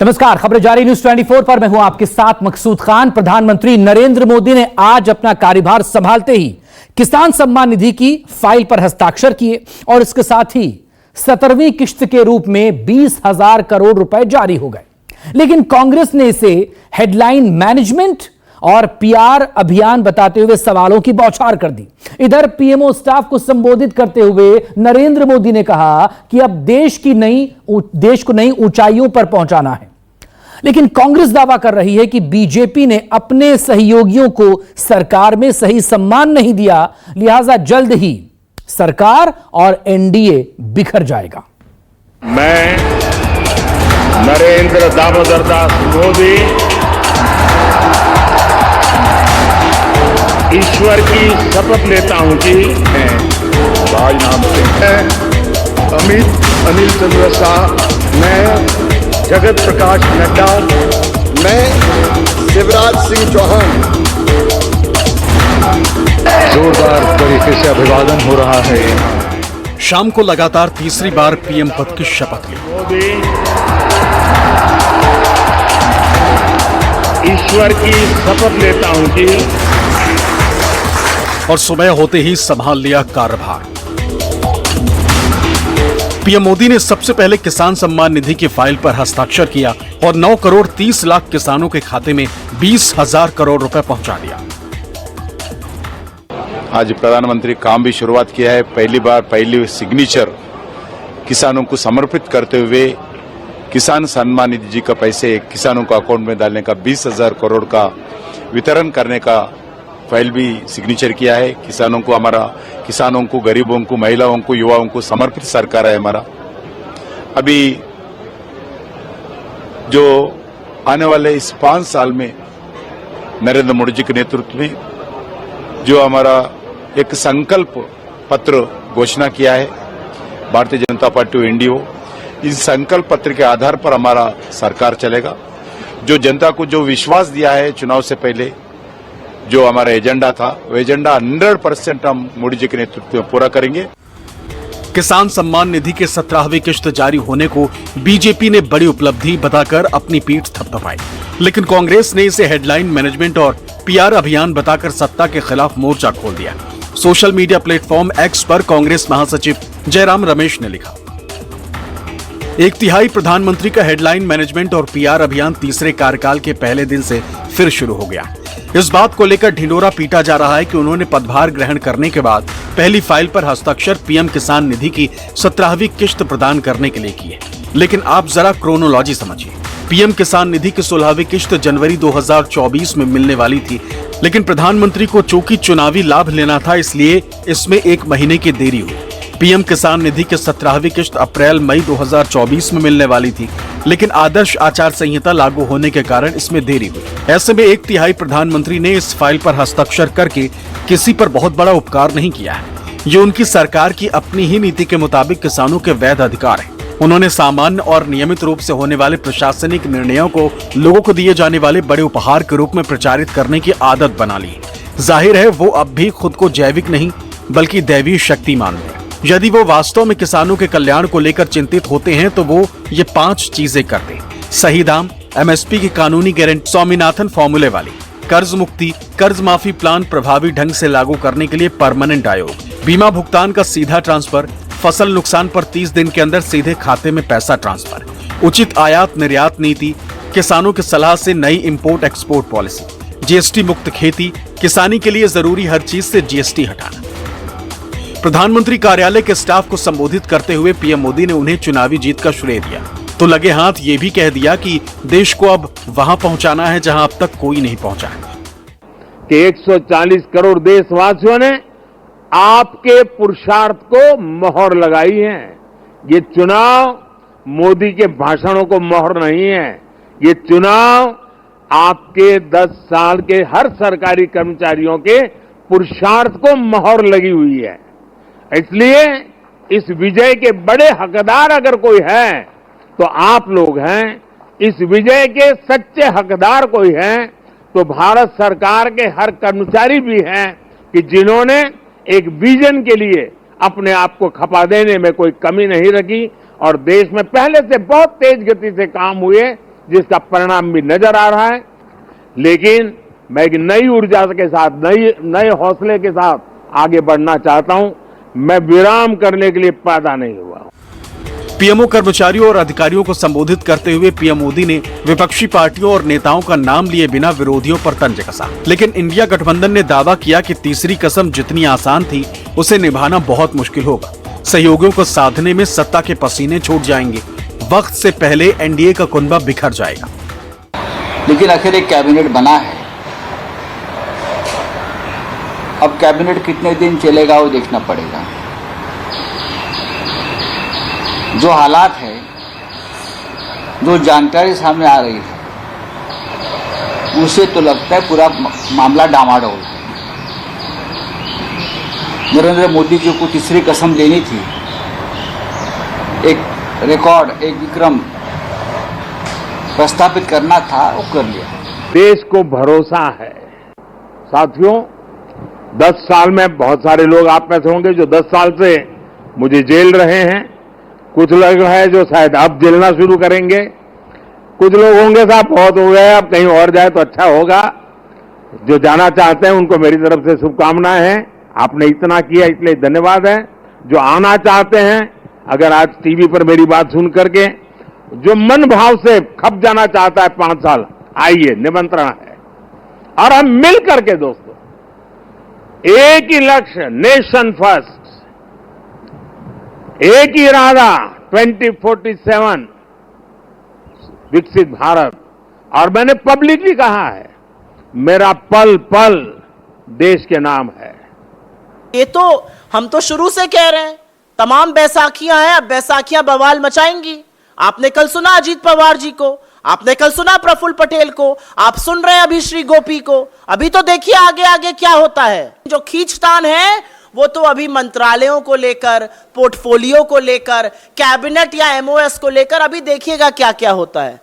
नमस्कार, खबरें जारी न्यूज 24 पर मैं हूं आपके साथ मकसूद खान। प्रधानमंत्री नरेंद्र मोदी ने आज अपना कार्यभार संभालते ही किसान सम्मान निधि की फाइल पर हस्ताक्षर किए और इसके साथ ही 17वीं किश्त के रूप में 20,000 करोड़ रुपए जारी हो गए। लेकिन कांग्रेस ने इसे हेडलाइन मैनेजमेंट और पीआर अभियान बताते हुए सवालों की बौछार कर दी। इधर पीएमओ स्टाफ को संबोधित करते हुए नरेंद्र मोदी ने कहा कि अब देश को नई ऊंचाइयों पर पहुंचाना है। लेकिन कांग्रेस दावा कर रही है कि बीजेपी ने अपने सहयोगियों को सरकार में सही सम्मान नहीं दिया, लिहाजा जल्द ही सरकार और एनडीए बिखर जाएगा। मैं नरेंद्र दामोदर दास मोदी ईश्वर की शपथ लेता हूं कि मैं राजनाथ सिंह, अमित अनिल चंद्र शाह, मैं जगत प्रकाश नड्डा, मैं शिवराज सिंह चौहान। जोरदार तरीके से अभिवादन हो रहा है। शाम को लगातार तीसरी बार पीएम पद की शपथ ली। मोदी ईश्वर की शपथ लेता हूं कि और सुबह होते ही संभाल लिया कार्यभार। पीएम मोदी ने सबसे पहले किसान सम्मान निधि की फाइल पर हस्ताक्षर किया और 9 करोड़ 30 लाख किसानों के खाते में 20,000 करोड़ रुपए पहुंचा दिया। आज प्रधानमंत्री काम भी शुरुआत किया है। पहली सिग्नेचर किसानों को समर्पित करते हुए किसान सम्मान निधि जी का पैसे किसानों को अकाउंट में डालने का 20,000 करोड़ का वितरण करने का फाइल भी सिग्नेचर किया है। किसानों को, गरीबों को, महिलाओं को, युवाओं को समर्पित सरकार है हमारा। अभी जो आने वाले इस 5 साल में नरेंद्र मोदी जी के नेतृत्व में जो हमारा एक संकल्प पत्र घोषणा किया है भारतीय जनता पार्टी एनडीए, इस संकल्प पत्र के आधार पर हमारा सरकार चलेगा। जो जनता को जो विश्वास दिया है चुनाव से पहले, जो हमारा एजेंडा था, वो एजेंडा 100% हम मोदी जी के नेतृत्व में पूरा करेंगे। किसान सम्मान निधि के 17वीं किश्त जारी होने को बीजेपी ने बड़ी उपलब्धि बताकर अपनी पीठ थपथपाई, लेकिन कांग्रेस ने इसे हेडलाइन मैनेजमेंट और पीआर अभियान बताकर सत्ता के खिलाफ मोर्चा खोल दिया। सोशल मीडिया प्लेटफॉर्म एक्स पर कांग्रेस महासचिव जयराम रमेश ने लिखा, 1/3 प्रधानमंत्री का हेडलाइन मैनेजमेंट और पीआर अभियान तीसरे कार्यकाल के पहले दिन से फिर शुरू हो गया। इस बात को लेकर ढिंडोरा पीटा जा रहा है कि उन्होंने पदभार ग्रहण करने के बाद पहली फाइल पर हस्ताक्षर पीएम किसान निधि की 17वीं किश्त प्रदान करने के लिए की है। लेकिन आप जरा क्रोनोलॉजी समझिए। पीएम किसान निधि की 16वीं किश्त जनवरी 2024 में मिलने वाली थी, लेकिन प्रधानमंत्री को चूंकि चुनावी लाभ लेना था, इसलिए इसमें 1 महीने की देरी हुई। पीएम किसान निधि की 17वीं किश्त अप्रैल मई 2024 में मिलने वाली थी, लेकिन आदर्श आचार संहिता लागू होने के कारण इसमें देरी हुई। ऐसे में 1/3 प्रधानमंत्री ने इस फाइल पर हस्ताक्षर करके किसी पर बहुत बड़ा उपकार नहीं किया है। ये उनकी सरकार की अपनी ही नीति के मुताबिक किसानों के वैध अधिकार है। उन्होंने सामान्य और नियमित रूप से होने वाले प्रशासनिक निर्णयों को लोगों को दिए जाने वाले बड़े उपहार के रूप में प्रचारित करने की आदत बना ली। जाहिर है वो अब भी खुद को जैविक नहीं बल्कि दैवीय शक्ति मानते हैं। यदि वो वास्तव में किसानों के कल्याण को लेकर चिंतित होते हैं तो वो ये 5 चीजें करते: सही दाम, एमएसपी की कानूनी गारंटी, स्वामीनाथन फॉर्मूले वाली कर्ज मुक्ति, कर्ज माफी प्लान प्रभावी ढंग से लागू करने के लिए परमानेंट आयोग, बीमा भुगतान का सीधा ट्रांसफर, फसल नुकसान पर 30 दिन के अंदर सीधे खाते में पैसा ट्रांसफर, उचित आयात निर्यात नीति, किसानों की सलाह से नई इंपोर्ट एक्सपोर्ट पॉलिसी, जीएसटी मुक्त खेती, किसानी के लिए जरूरी हर चीज से जीएसटी हटाना। प्रधानमंत्री कार्यालय के स्टाफ को संबोधित करते हुए पीएम मोदी ने उन्हें चुनावी जीत का श्रेय दिया, तो लगे हाथ ये भी कह दिया कि देश को अब वहां पहुंचाना है जहां अब तक कोई नहीं पहुंचा है। कि 140 करोड़ देशवासियों ने आपके पुरुषार्थ को मोहर लगाई है। ये चुनाव मोदी के भाषणों को मोहर नहीं है, ये चुनाव आपके 10 साल के हर सरकारी कर्मचारियों के पुरुषार्थ को मोहर लगी हुई है। इसलिए इस विजय के बड़े हकदार अगर कोई है तो आप लोग हैं। इस विजय के सच्चे हकदार कोई हैं तो भारत सरकार के हर कर्मचारी भी हैं कि जिन्होंने एक विजन के लिए अपने आप को खपा देने में कोई कमी नहीं रखी और देश में पहले से बहुत तेज गति से काम हुए जिसका परिणाम भी नजर आ रहा है। लेकिन मैं एक नई ऊर्जा के साथ, नए हौसले के साथ आगे बढ़ना चाहता हूं। मैं विराम करने के लिए पैदा नहीं हुआ। पीएमओ कर्मचारियों और अधिकारियों को संबोधित करते हुए पीएम मोदी ने विपक्षी पार्टियों और नेताओं का नाम लिए बिना विरोधियों पर तंज कसा। लेकिन इंडिया गठबंधन ने दावा किया कि तीसरी कसम जितनी आसान थी उसे निभाना बहुत मुश्किल होगा। सहयोगियों को साधने में सत्ता के पसीने छूट जाएंगे। वक्त से पहले एनडीए का कुनबा बिखर जाएगा। लेकिन आखिर एक कैबिनेट बना है। अब कैबिनेट कितने दिन चलेगा वो देखना पड़ेगा। जो हालात है, जो जानकारी सामने आ रही है, उसे तो लगता है पूरा मामला डामाडोल है। नरेंद्र मोदी जी को तीसरी कसम लेनी थी, एक रिकॉर्ड, एक विक्रम प्रस्थापित करना था, वो कर लिया। देश को भरोसा है। साथियों, 10 साल में बहुत सारे लोग आप में से होंगे जो 10 साल से मुझे जेल रहे हैं। कुछ लोग हैं जो शायद अब जेलना शुरू करेंगे। कुछ लोग होंगे साहब बहुत हो गए, अब कहीं और जाए तो अच्छा होगा। जो जाना चाहते हैं उनको मेरी तरफ से शुभकामनाएं हैं। आपने इतना किया इसलिए धन्यवाद है। जो आना चाहते हैं, अगर आज टीवी पर मेरी बात सुन करके जो मन भाव से खप जाना चाहता है 5 साल, आइए, निमंत्रण है। और हम मिल करके दोस्तों, एक ही लक्ष्य, नेशन फर्स्ट, एक ही इरादा, 2047 विकसित भारत। और मैंने पब्लिकली कहा है, मेरा पल पल देश के नाम है। ये तो हम तो शुरू से कह रहे हैं, तमाम बैसाखियां हैं, अब बैसाखियां बवाल मचाएंगी। आपने कल सुना अजीत पवार जी को, आपने कल सुना प्रफुल्ल पटेल को, आप सुन रहे हैं अभी श्री गोपी को। अभी तो देखिए आगे आगे क्या होता है। जो खींचतान है वो तो अभी मंत्रालयों को लेकर, पोर्टफोलियो को लेकर, कैबिनेट या एमओएस को लेकर, अभी देखिएगा क्या क्या होता है।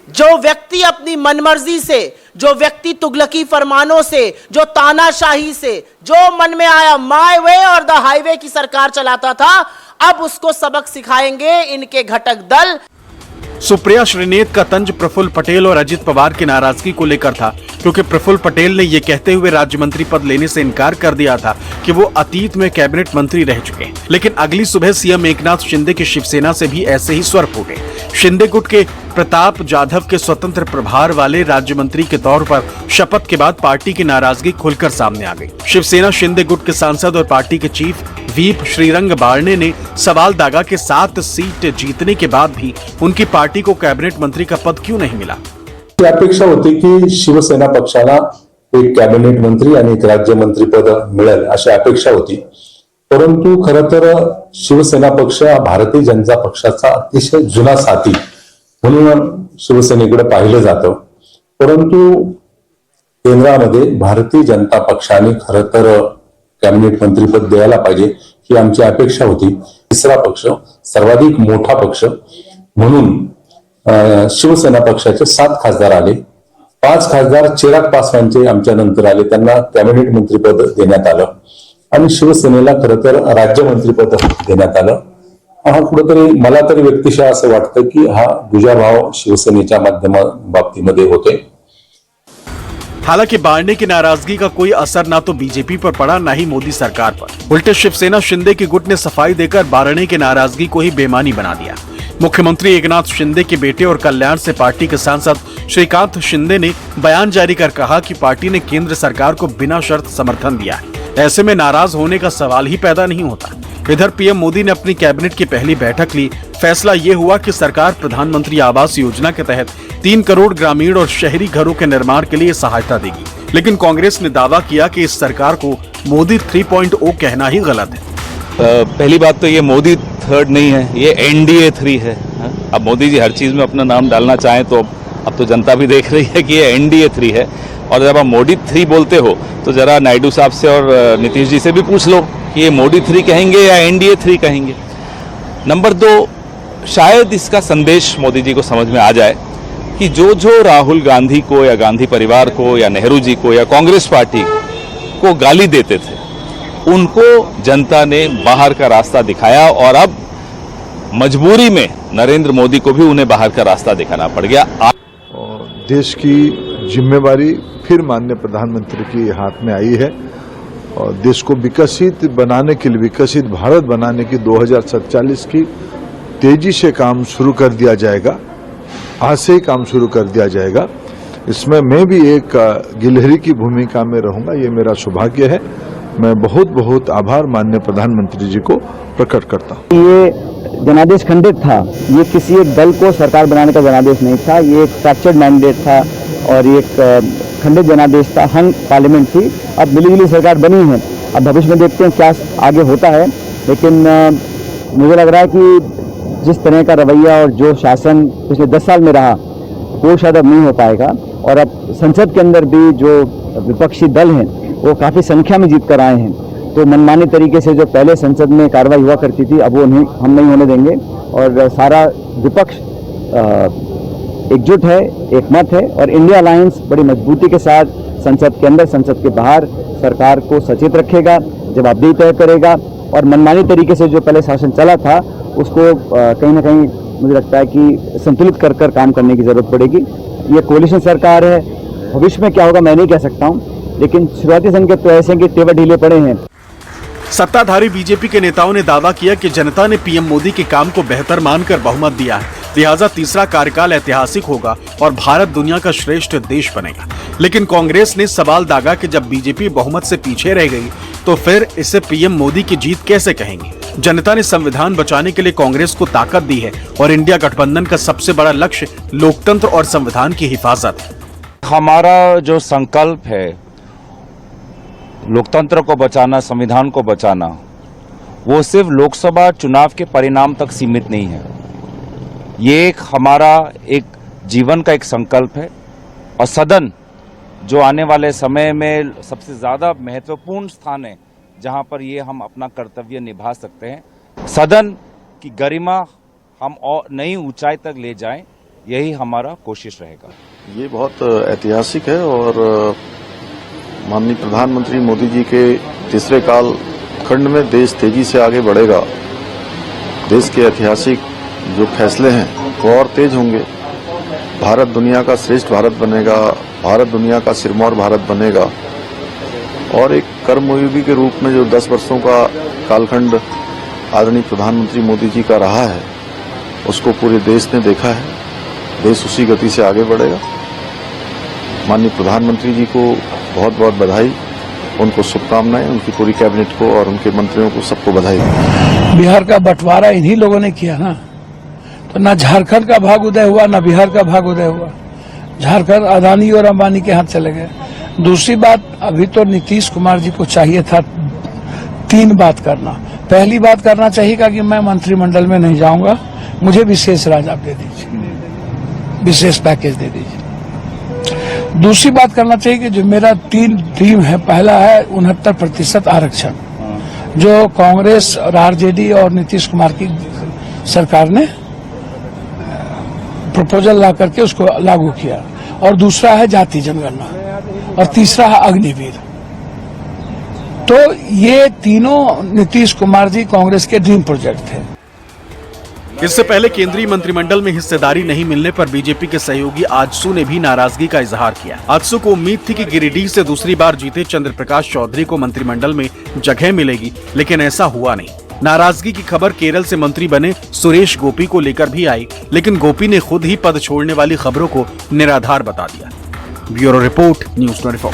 जो व्यक्ति अपनी मनमर्जी से, जो व्यक्ति तुगलकी फरमानों से, जो तानाशाही से, जो मन में आया माय वे और द हाईवे की सरकार चलाता था, अब उसको सबक सिखाएंगे इनके घटक दल। सुप्रिया श्रीनेत का तंज प्रफुल्ल पटेल और अजित पवार की नाराजगी को लेकर था, क्योंकि प्रफुल्ल पटेल ने यह कहते हुए राज्य मंत्री पद लेने से इनकार कर दिया था कि वो अतीत में कैबिनेट मंत्री रह चुके हैं। लेकिन अगली सुबह सीएम एकनाथ शिंदे की शिवसेना से भी ऐसे ही स्वर फूटे। शिंदे गुट के प्रताप जाधव के स्वतंत्र प्रभार वाले राज्य मंत्री के तौर पर शपथ के बाद पार्टी की नाराजगी खुलकर सामने आ गई। शिवसेना शिंदे गुट के सांसद और पार्टी के चीफ व्हीप श्रीरंग बारने ने सवाल दागा कि 7 सीट जीतने के बाद भी उनकी पार्टी को कैबिनेट मंत्री का पद क्यों नहीं मिला। अपेक्षा होती की शिवसेना पक्षाला एक कॅबिनेट मंत्री आणि एक राज्यमंत्री पद मिळेल अशी अपेक्षा होती। परंतु खरं तर शिवसेना पक्ष भारतीय जनता पक्षाचा अतिशय जुना साथी म्हणून शिवसेनेकडे पाहिलं जातं। परंतु केंद्रामध्ये भारतीय जनता पक्षाने खरं तर कॅबिनेट मंत्रीपद द्यायला पाहिजे ही आमची अपेक्षा होती। तिसरा पक्ष, सर्वाधिक मोठा पक्ष म्हणून शिवसेना पक्षाचे 7 खासदार आले। 5 खासदार चिराग पासवानचे आमच्या नंतर आले, त्यांना कॅबिनेट मंत्रीपद देण्यात आलं आणि शिवसेनेला खरं तर राज्यमंत्रीपद देण्यात आलं। हा कुठेतरी मला तरी व्यक्तिशः असं वाटतं की हा दुजाभाव शिवसेनेच्या बाबतीमध्ये होतोय। हालांकि बारने की नाराजगी का कोई असर ना तो बीजेपी पर पड़ा, ना ही मोदी सरकार पर। उल्टे शिवसेना शिंदे की गुट ने सफाई देकर बारने की नाराजगी को ही बेमानी बना दिया। मुख्यमंत्री एकनाथ शिंदे के बेटे और कल्याण से पार्टी के सांसद श्रीकांत शिंदे ने बयान जारी कर कहा कि पार्टी ने केंद्र सरकार को बिना शर्त समर्थन दिया है, ऐसे में नाराज होने का सवाल ही पैदा नहीं होता। इधर पीएम मोदी ने अपनी कैबिनेट की पहली बैठक ली। फैसला ये हुआ कि सरकार प्रधानमंत्री आवास योजना के तहत 3 करोड़ ग्रामीण और शहरी घरों के निर्माण के लिए सहायता देगी। लेकिन कांग्रेस ने दावा किया कि इस सरकार को मोदी 3.0 कहना ही गलत है। पहली बात तो ये मोदी 3rd नहीं है, ये एनडीए 3 है। अब मोदी जी हर चीज में अपना नाम डालना चाहें तो अब तो जनता भी देख रही है कि ये एनडीए 3 है। और जब आप मोदी 3 बोलते हो तो जरा नायडू साहब से और नीतीश जी से भी पूछ लो कि ये मोदी 3 कहेंगे या एनडीए 3 कहेंगे। नंबर 2, शायद इसका संदेश मोदी जी को समझ में आ जाए कि जो राहुल गांधी को या गांधी परिवार को या नेहरू जी को या कांग्रेस पार्टी को गाली देते थे, उनको जनता ने बाहर का रास्ता दिखाया और अब मजबूरी में नरेंद्र मोदी को भी उन्हें बाहर का रास्ता दिखाना पड़ गया। और देश की जिम्मेवारी फिर माननीय प्रधानमंत्री के हाथ में आई है और देश को विकसित बनाने के लिए, विकसित भारत बनाने की 2047 की तेजी से काम शुरू कर दिया जाएगा। आज से ही काम शुरू कर दिया जाएगा। इसमें मैं भी एक गिलहरी की भूमिका में रहूंगा, ये मेरा सौभाग्य है। मैं बहुत बहुत आभार माननीय प्रधानमंत्री जी को प्रकट करता हूँ। ये जनादेश खंडित था, ये किसी एक दल को सरकार बनाने का जनादेश नहीं था, ये एक फ्रैक्चर्ड मैंडेट था और ये एक खंडित जनादेश था। हंग पार्लियामेंट थी, अब मिली-जुली सरकार बनी है। अब भविष्य में देखते हैं क्या आगे होता है, लेकिन मुझे लग रहा है कि जिस तरह का रवैया और जो शासन पिछले 10 साल में रहा वो शायद अब नहीं हो पाएगा। और अब संसद के अंदर भी जो विपक्षी दल हैं वो काफ़ी संख्या में जीत कर आए हैं, तो मनमाने तरीके से जो पहले संसद में कार्रवाई हुआ करती थी अब वो हम नहीं होने देंगे। और सारा विपक्ष एकजुट है, एक मत है और इंडिया अलायंस बड़ी मजबूती के साथ संसद के अंदर, संसद के बाहर सरकार को सचेत रखेगा, जवाबदेही तय करेगा और मनमानी तरीके से जो पहले शासन चला था उसको कहीं ना कहीं मुझे लगता है कि संतुलित कर काम करने की जरूरत पड़ेगी। ये कोalition सरकार है, भविष्य में क्या होगा मैं नहीं कह सकता हूँ, लेकिन शुरुआती संकेत तो ऐसे हैं कि तेवर ढीले पड़े हैं। सत्ताधारी बीजेपी के नेताओं ने दावा किया कि जनता ने पीएम मोदी के काम को बेहतर मानकर बहुमत दिया है, लिहाजा तीसरा कार्यकाल ऐतिहासिक होगा और भारत दुनिया का श्रेष्ठ देश बनेगा। लेकिन कांग्रेस ने सवाल दागा कि जब बीजेपी बहुमत से पीछे रह गई तो फिर इसे पीएम मोदी की जीत कैसे कहेंगे। जनता ने संविधान बचाने के लिए कांग्रेस को ताकत दी है और इंडिया गठबंधन का सबसे बड़ा लक्ष्य लोकतंत्र और संविधान की हिफाजत है। हमारा जो संकल्प है लोकतंत्र को बचाना, संविधान को बचाना, वो सिर्फ लोकसभा चुनाव के परिणाम तक सीमित नहीं है। ये एक हमारा एक जीवन का एक संकल्प है और सदन जो आने वाले समय में सबसे ज्यादा महत्वपूर्ण स्थान है जहां पर ये हम अपना कर्तव्य निभा सकते हैं। सदन की गरिमा हम और नई ऊंचाई तक ले जाएं, यही हमारा कोशिश रहेगा। ये बहुत ऐतिहासिक है और माननीय प्रधानमंत्री मोदी जी के तीसरे काल खंड में देश तेजी से आगे बढ़ेगा। देश के ऐतिहासिक जो फैसले हैं वो और तेज होंगे। भारत दुनिया का श्रेष्ठ भारत बनेगा, भारत दुनिया का सिरमौर भारत बनेगा और एक कर्मयोगी के रूप में जो 10 वर्षों का कालखंड आदरणीय प्रधानमंत्री मोदी जी का रहा है उसको पूरे देश ने देखा है। देश उसी गति से आगे बढ़ेगा। माननीय प्रधानमंत्री जी को बहुत बहुत बधाई, उनको शुभकामनाएं, उनकी पूरी कैबिनेट को और उनके मंत्रियों को सबको बधाई। बिहार का बंटवारा इन्हीं लोगों ने किया ना, तो ना झारखंड का भाग उदय हुआ ना बिहार का भाग उदय हुआ। झारखंड अदानी और अंबानी के हाथ चले गए। दूसरी बात, अभी तो नीतीश कुमार जी को चाहिए था 3 बात करना। पहली बात करना चाहिए कि मैं मंत्रिमंडल में नहीं जाऊंगा, मुझे विशेष राज दे दीजिए, विशेष पैकेज दे दीजिए। दूसरी बात करना चाहिए कि जो मेरा 3 ड्रीम है, पहला है 69% आरक्षण जो कांग्रेस और आरजेडी और नीतीश कुमार की सरकार ने प्रपोजल ला करके उसको लागू किया, और दूसरा है जाति जनगणना, और तीसरा है अग्निवीर। तो ये तीनों नीतीश कुमार जी कांग्रेस के ड्रीम प्रोजेक्ट थे। इससे पहले केंद्रीय मंत्रिमंडल में हिस्सेदारी नहीं मिलने पर बीजेपी के सहयोगी आजसू ने भी नाराजगी का इजहार किया। आजसू को उम्मीद थी कि गिरिडीह से दूसरी बार जीते चंद्र प्रकाश चौधरी को मंत्रिमंडल में जगह मिलेगी, लेकिन ऐसा हुआ नहीं। नाराजगी की खबर केरल से मंत्री बने सुरेश गोपी को लेकर भी आई, लेकिन गोपी ने खुद ही पद छोड़ने वाली खबरों को निराधार बता दिया। Bureau report, news 24।